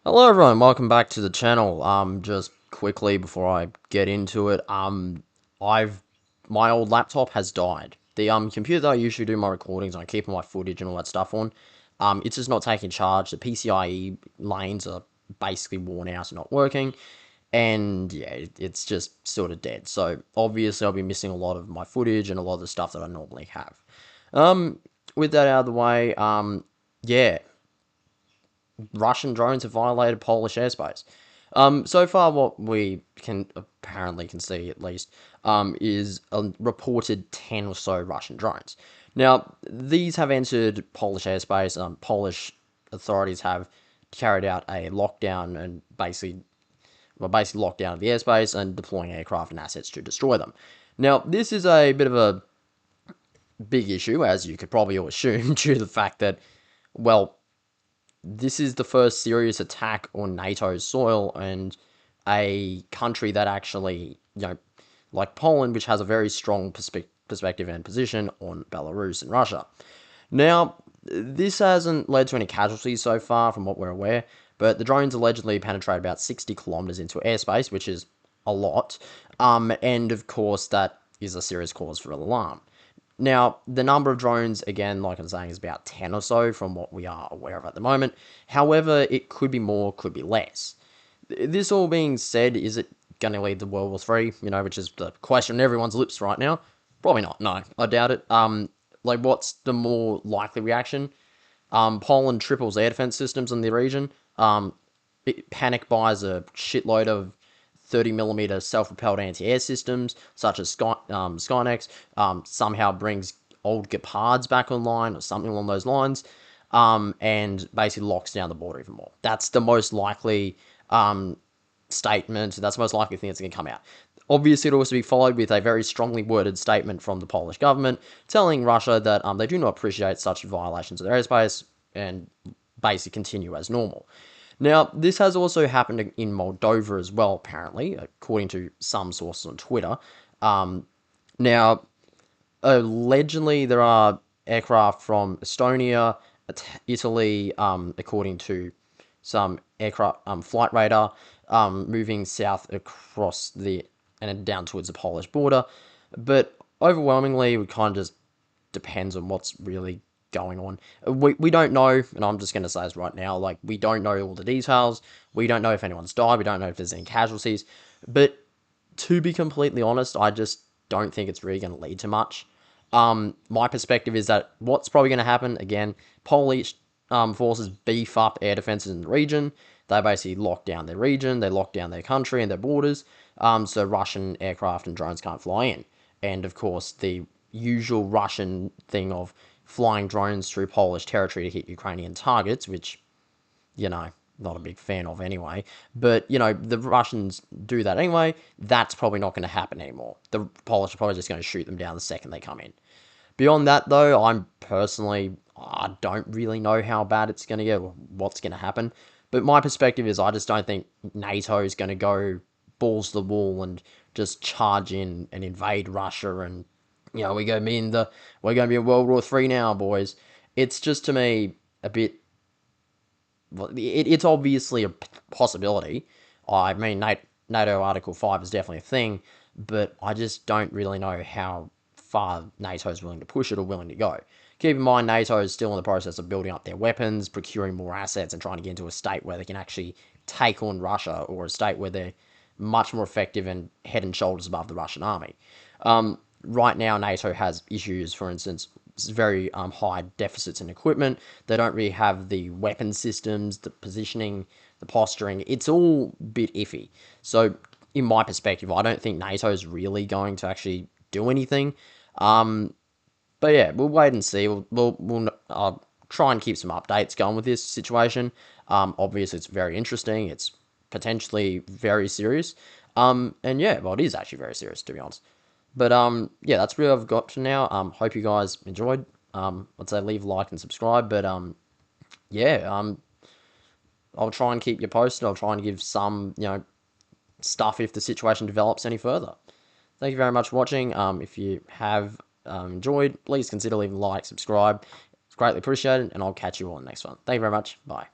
Hello everyone, welcome back to the channel. Just quickly before I get into it, I've my old laptop has died. The computer that I usually do my recordings on, keeping my footage and all that stuff on, it's just not taking charge. The PCIe lanes are basically worn out and not working, and yeah, it's just sort of dead. So obviously I'll be missing a lot of my footage and a lot of the stuff that I normally have. Um, with that out of the way, yeah, Russian drones have violated Polish airspace. So far, what we can apparently can see at least is a reported 10 or so Russian drones. Now, these have entered Polish airspace. Polish authorities have carried out a lockdown and basically lockdown of the airspace and deploying aircraft and assets to destroy them. Now, this is a bit of a big issue, as you could probably all assume, due to the fact that, well, this is the first serious attack on NATO's soil, and a country that actually, like Poland, which has a very strong perspective and position on Belarus and Russia. Now, this hasn't led to any casualties so far, from what we're aware, but the drones allegedly penetrate about 60 kilometers into airspace, which is a lot, and of course, that is a serious cause for alarm. Now, the number of drones, again, like I'm saying, is about 10 or so from what we are aware of at the moment. However, it could be more, could be less. This all being said, is it going to lead to World War Three? Which is the question on everyone's lips right now. Probably not. No, I doubt it. What's the more likely reaction? Poland triples air defense systems in the region. It panic buys a shitload of 30 millimeter self-propelled anti-air systems, such as Skynex, somehow brings old Gepards back online, or something along those lines, and basically locks down the border even more. That's the most likely statement. That's the most likely thing that's going to come out. Obviously, it will also be followed with a very strongly worded statement from the Polish government telling Russia that they do not appreciate such violations of their airspace and basically continue as normal. Now, this has also happened in Moldova as well, apparently, according to some sources on Twitter. Now, allegedly, there are aircraft from Estonia, Italy, according to some aircraft flight radar, moving south across the and down towards the Polish border. But overwhelmingly, it kind of just depends on what's really going on. We don't know, and I'm just going to say this right now, like, we don't know all the details. We don't know if anyone's died. We don't know if there's any casualties. But to be completely honest, I just don't think it's really going to lead to much. My perspective is that what's probably going to happen, again, Polish forces beef up air defenses in the region. They basically lock down their region, they lock down their country and their borders, so Russian aircraft and drones can't fly in. And of course, the usual Russian thing of flying drones through Polish territory to hit Ukrainian targets, which, not a big fan of anyway. But, the Russians do that anyway. That's probably not going to happen anymore. The Polish are probably just going to shoot them down the second they come in. Beyond that, though, I don't really know how bad it's going to get, or what's going to happen. But my perspective is I just don't think NATO is going to go balls to the wall and just charge in and invade Russia and, we're going to be in World War III now, boys. It's just, to me, a bit, it's obviously a possibility. I mean, NATO Article 5 is definitely a thing, but I just don't really know how far NATO is willing to push it or willing to go. Keep in mind, NATO is still in the process of building up their weapons, procuring more assets, and trying to get into a state where they can actually take on Russia, or a state where they're much more effective and head and shoulders above the Russian army. Right now, NATO has issues, for instance, very high deficits in equipment. They don't really have the weapon systems, the positioning, the posturing. It's all a bit iffy. So, in my perspective, I don't think NATO is really going to actually do anything. But yeah, we'll wait and see. We'll try and keep some updates going with this situation. Obviously, it's very interesting. It's potentially very serious. And yeah, well, it is actually very serious, to be honest. But yeah, that's really what I've got for now. Hope you guys enjoyed. I'd say leave a like and subscribe. But yeah, I'll try and keep you posted. I'll try and give some stuff if the situation develops any further. Thank you very much for watching. If you have enjoyed, please consider leaving a like, subscribe. It's greatly appreciated, and I'll catch you all on the next one. Thank you very much. Bye.